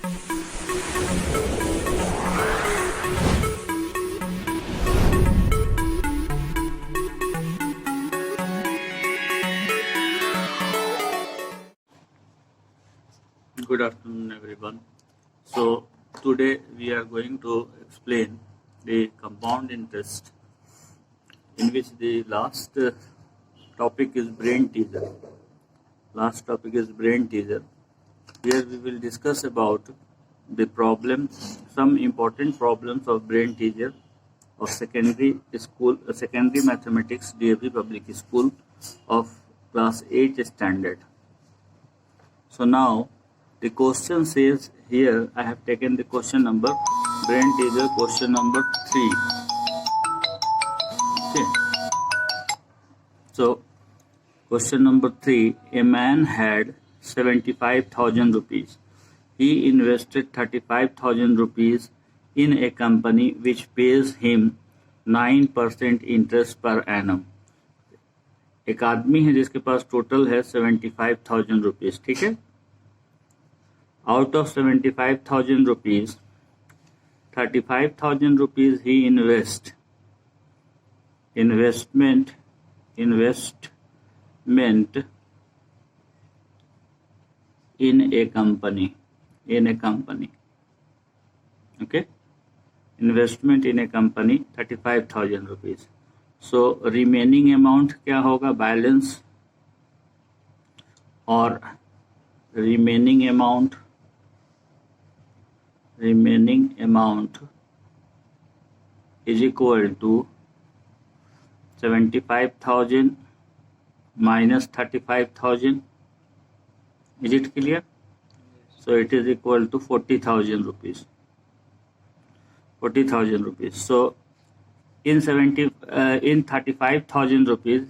Good afternoon, everyone. So today we are going to explain the compound interest, in which the last topic is brain teaser. Here we will discuss about the problems, some important problems of brain teaser of secondary school, secondary mathematics, DAV Public School of class 8 standard. So now the question says here, I have taken the question number, brain teaser question number 3. Okay. So question number 3, a man had 75,000 rupees. He invested 35,000 rupees in a company which pays him 9% interest per annum. एक आदमी है जिसके पास total है 75,000 rupees, ठीक है. Out of 75,000 rupees, 35,000 rupees he investment in a company. Okay, investment in a company 35,000 rupees. So remaining amount क्या होगा, balance और remaining amount is equal to 75,000 minus 35,000. Is it clear? So it is equal to 40,000 rupees. 40,000 rupees. So in 35,000 rupees,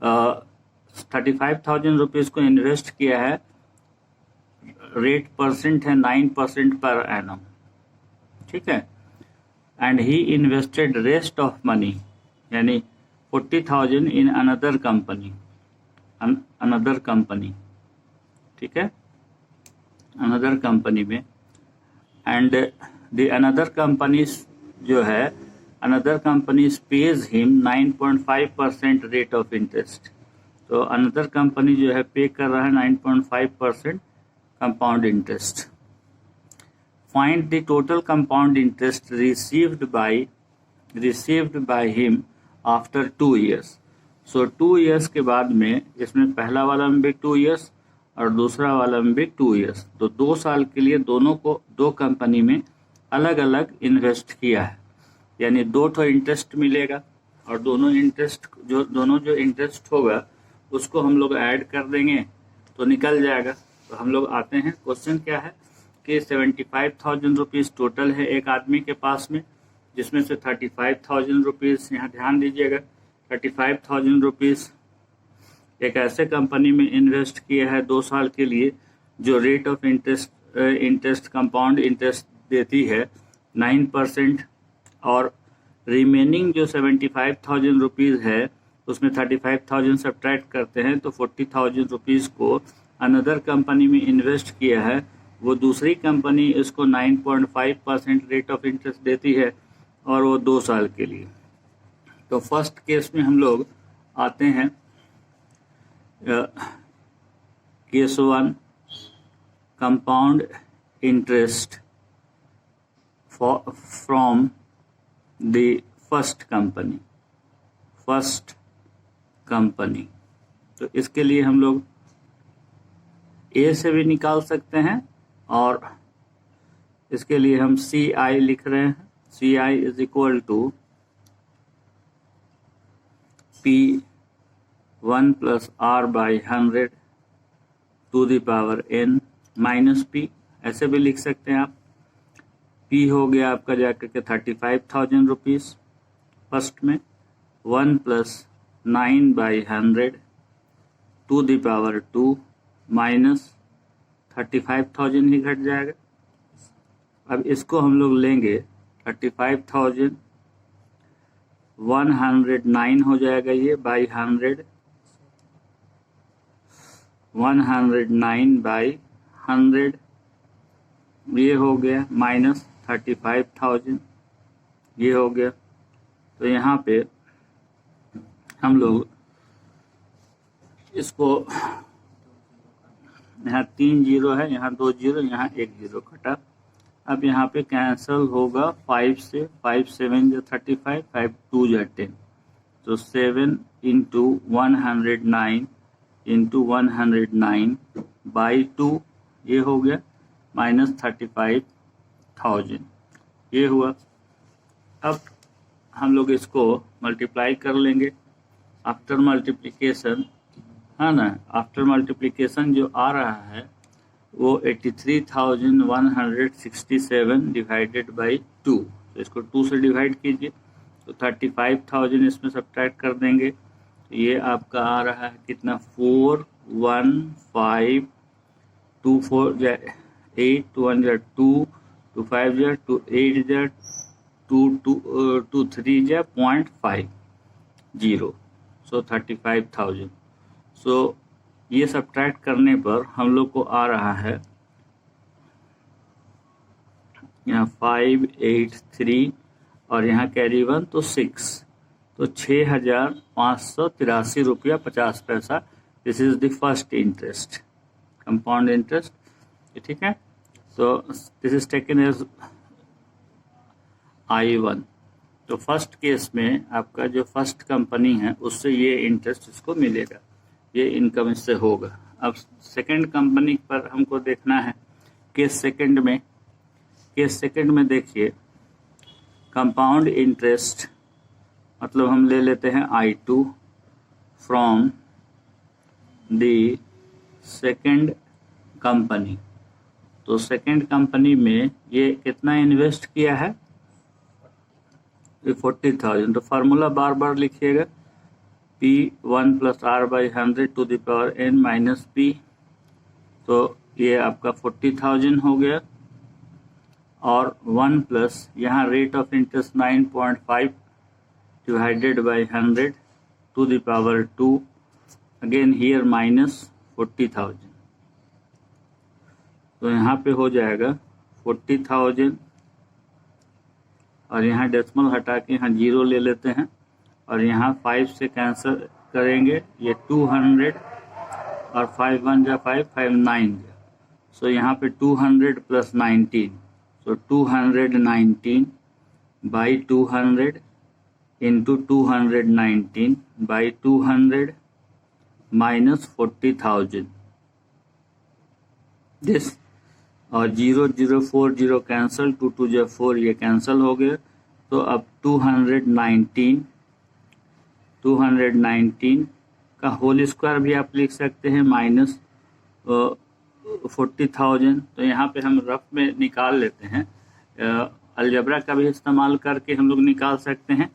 35,000 rupees को invest किया है, rate percent है 9% per annum, ठीक है. And he invested rest of money यानी 40,000 in another company, ठीक है, another company में. एंड द अनदर कंपनीज जो है, another companies page him 9.5% rate of interest. तो अनदर कंपनी जो है पे कर रहा है 9.5% compound interest. Find the total compound interest received by him after 2 years. So 2 years के बाद में, इसमें पहला वाला में भी 2 years और दूसरा वाला में भी 2 years, तो 2 साल के लिए दोनों को दो कंपनी में अलग अलग इन्वेस्ट किया है, यानी 2 ठो इंटरेस्ट मिलेगा और दोनों जो इंटरेस्ट होगा उसको हम लोग ऐड कर देंगे तो निकल जाएगा. तो हम लोग आते हैं, क्वेश्चन क्या है कि 75,000 रुपीज टोटल है एक आदमी के पास में, जिसमें से 35,000 रुपीज, यहाँ ध्यान दीजिएगा, 35,000 रुपीज एक ऐसे कंपनी में इन्वेस्ट किया है 2 साल के लिए जो rate of interest compound interest देती है 9%. और रिमेनिंग जो 75,000 रुपीज है उसमें 35,000 सब्ट्रैक्ट करते हैं तो 40,000 रुपीज को अनदर कंपनी में इन्वेस्ट किया है. वो दूसरी कंपनी इसको 9.5% रेट ऑफ इंटरेस्ट देती है और वो 2 साल के लिए. तो फर्स्ट केस में हम लोग आते हैं, case 1, compound interest from the first company. तो इसके लिए हम लोग ए से भी निकाल सकते हैं और इसके लिए हम CI लिख रहे हैं. CI is equal to P1 plus R by 100 to the power N minus P, ऐसे भी लिख सकते हैं आप. P हो गया आपका जाकर के 35,000 रुपीज फर्स्ट में, 1 plus 9 by 100 to the power 2 minus 35,000 ही घट जाएगा. अब इसको हम लोग लेंगे 35,000 109 हो जाएगा ये बाई 100, 109 बाई 100 ये हो गया -35,000, ये हो गया। तो यहाँ पे हम लोग इसको, यहाँ 3 जीरो है, यहाँ 2 जीरो, यहाँ 1 जीरो कटा। अब यहाँ पे कैंसल होगा 5 से, 5 7 जो 35, 5 2 जो 10, तो 7 इंटू 109 इंटू 109 बाई 2, ये हो गया -35,000, ये हुआ। अब हम लोग इसको मल्टीप्लाई कर लेंगे आफ्टर मल्टीप्लिकेशन, है ना। आफ्टर मल्टीप्लिकेशन जो आ रहा है वो 83,167 डिवाइडेड बाई 2, तो इसको 2 से डिवाइड कीजिए, तो 35,000 इसमें सब्ट्रैक्ट कर देंगे, तो ये आपका आ रहा है कितना, 4152 4 8 2 1 2 2 5 2 8 2 2 3 0.50, सो 35,000। सो ये सब्ट्रैक्ट करने पर हम लोग को आ रहा है यहाँ 583 और यहाँ कैरी 1 तो 6, तो 6,583 रुपया 50 पैसा। This is the first interest, compound interest, ठीक है। तो this is taken as I1। तो फर्स्ट केस में आपका जो फर्स्ट कंपनी है उससे ये इंटरेस्ट इसको मिलेगा, ये इनकम इससे होगा। अब सेकंड कंपनी पर हमको देखना है। केस सेकंड में देखिए कंपाउंड इंटरेस्ट, मतलब हम ले लेते हैं I2 from the second company. तो सेकंड कंपनी में ये कितना इन्वेस्ट किया है, 40,000। तो फार्मूला बार बार लिखिएगा, P1 + R/100 to the power n minus P। तो ये आपका 40,000 हो गया, और 1 प्लस यहाँ rate of interest 9.5 divided by 100 to the power 2, again here minus 40,000। तो यहाँ पे हो जाएगा 40,000, और यहाँ डेसिमल हटा के यहाँ 0 ले लेते हैं, और यहाँ 5 से कैंसिल करेंगे, ये 200 और 5 1 जा 5 5 9 जा, सो यहाँ पे 200 + 19, सो 219 by 200 into 219 by 200 minus 40,000 this, और 0 0 4 0 कैंसल, 2 2 जो 4 ये कैंसल हो गया। तो अब 219 का होल स्क्वायर भी आप लिख सकते हैं, माइनस 40,000। तो यहाँ पे हम रफ में निकाल लेते हैं, अलजेब्रा का भी इस्तेमाल करके हम लोग निकाल सकते हैं।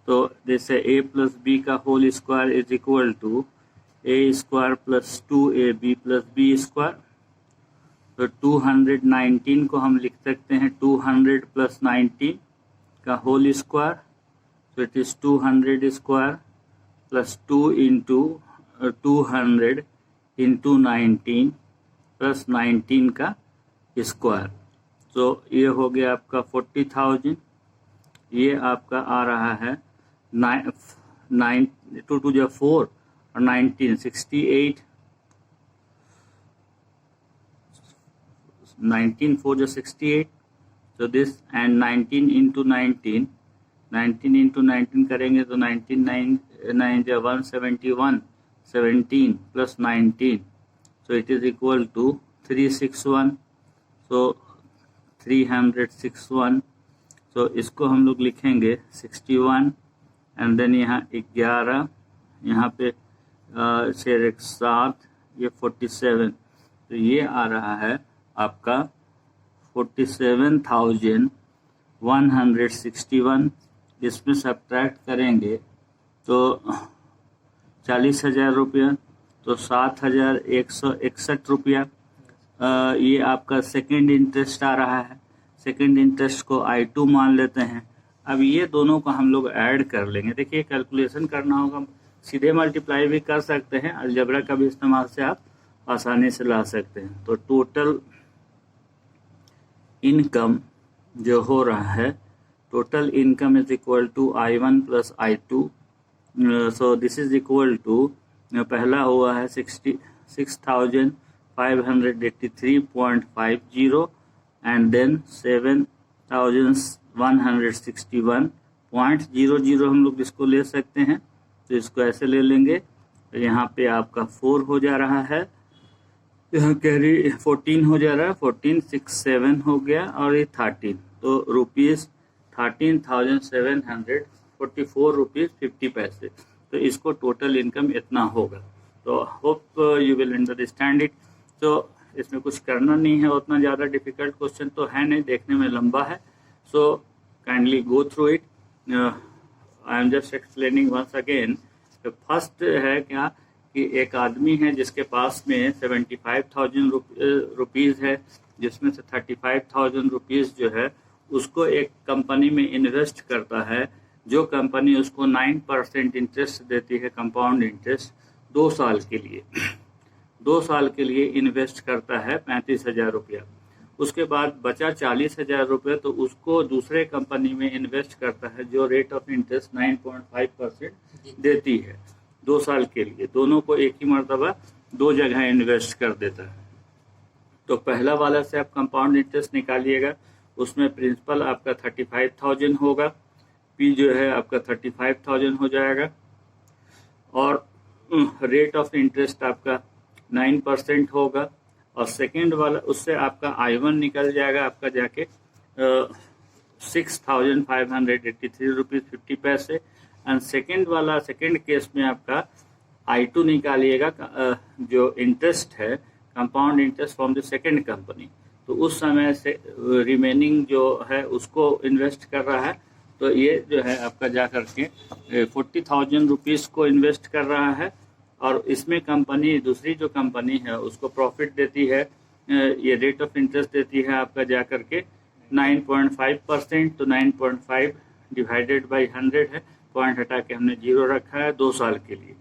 तो जैसे a + b का whole square is equal to a² + 2ab + b square. तो 219 को हम लिख सकते हैं 200 + 19 का होल स्क्वायर, तो it is 200 square plus 2 into 200 into 19 plus 19 का स्क्वायर। तो ये हो गया आपका 40,000। ये आपका आ रहा है 9 2 2 जो 4 और 19 68, 19 4 जो 68, so this and 19 into 19 into 19 करेंगे तो 19 9 जो 171, 17 plus 19, so it is equal to 361, so 361, so इसको हम लोग लिखेंगे 61 एंड देन यहाँ 11, यहाँ पे 7, ये 47, तो ये आ रहा है आपका 47,161। इसमें सब्ट्रैक्ट करेंगे तो 40,000 रुपया, तो 7,161 रुपया ये आपका सेकंड इंटरेस्ट आ रहा है। सेकंड इंटरेस्ट को I2 मान लेते हैं। अब ये दोनों को हम लोग ऐड कर लेंगे। देखिए कैलकुलेशन करना होगा, सीधे मल्टीप्लाई भी कर सकते हैं, अलजेब्रा का भी इस्तेमाल से आप आसानी से ला सकते हैं। तो टोटल इनकम जो हो रहा है, total income is equal to I1 plus I2. So this is equal to, पहला हुआ है 66,583.50 एंड देन 7,161.00 हम लोग इसको ले सकते हैं, तो इसको ऐसे ले लेंगे. तो यहाँ पे आपका 4 हो जा रहा है, यहाँ कैरी 14 हो जा रहा है, 1467 हो गया और ये 13, तो रुपीज़ 13,744 रुपीज़ 50 पैसे. तो इसको टोटल इनकम इतना होगा. तो hope you will understand it. तो इसमें कुछ करना नहीं है, उतना ज़्यादा डिफिकल्ट क्वेश्चन तो है नहीं, देखने में लंबा है. So kindly go through it. I am just explaining once again. तो फर्स्ट है क्या कि एक आदमी है जिसके पास में 75,000 रुपीज़ है, जिसमें से 35,000 रुपीज़ जो है उसको एक कंपनी में इन्वेस्ट करता है, जो कंपनी उसको 9% इंटरेस्ट देती है, कंपाउंड इंटरेस्ट 2 साल के लिए. 2 साल के लिए इन्वेस्ट करता है 35,000 रुपया. उसके बाद बचा 40,000 रुपये, तो उसको दूसरे कंपनी में इन्वेस्ट करता है जो रेट ऑफ इंटरेस्ट 9.5% देती है 2 साल के लिए. दोनों को एक ही मर्तबा 2 जगह इन्वेस्ट कर देता है. तो पहला वाला से आप कंपाउंड इंटरेस्ट निकालिएगा, उसमें प्रिंसिपल आपका 35,000 होगा, पी जो है आपका 35,000 हो जाएगा, और रेट ऑफ इंटरेस्ट आपका 9% होगा. और सेकेंड वाला उससे आपका I1 निकल जाएगा आपका जाके 6,583 रुपीज़ 50 पैसे. एंड सेकेंड केस में आपका I2 निकालिएगा, जो इंटरेस्ट है compound interest from the second company. तो उस समय से रिमेनिंग जो है उसको इन्वेस्ट कर रहा है. तो ये जो है आपका जा करके 40,000 रुपीज़ को इन्वेस्ट कर रहा है, और इसमें कंपनी दूसरी जो कंपनी है उसको प्रॉफिट देती है, ये रेट ऑफ इंटरेस्ट देती है आपका जा करके 9.5%. तो 9.5 डिवाइडेड बाई 100 है, पॉइंट हटा के हमने 0 रखा है 2 साल के लिए.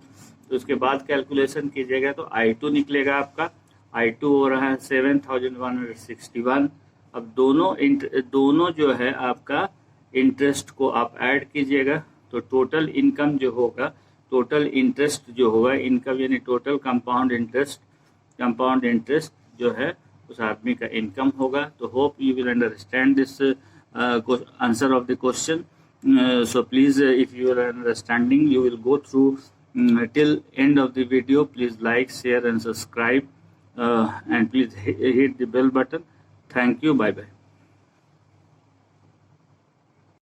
तो उसके बाद कैलकुलेशन कीजिएगा तो I2 निकलेगा आपका. I2 हो रहा है 7,161. अब दोनों जो है आपका इंटरेस्ट को आप ऐड कीजिएगा, तो टोटल इनकम जो होगा, टोटल इंटरेस्ट जो होगा, इनकम यानी टोटल कंपाउंड इंटरेस्ट जो है उस आदमी का इनकम होगा. तो hope you will understand this answer of the question. So please, if you are understanding, you will go through till end of the video. Please like, share and subscribe, and please hit the bell button. Thank you. Bye bye.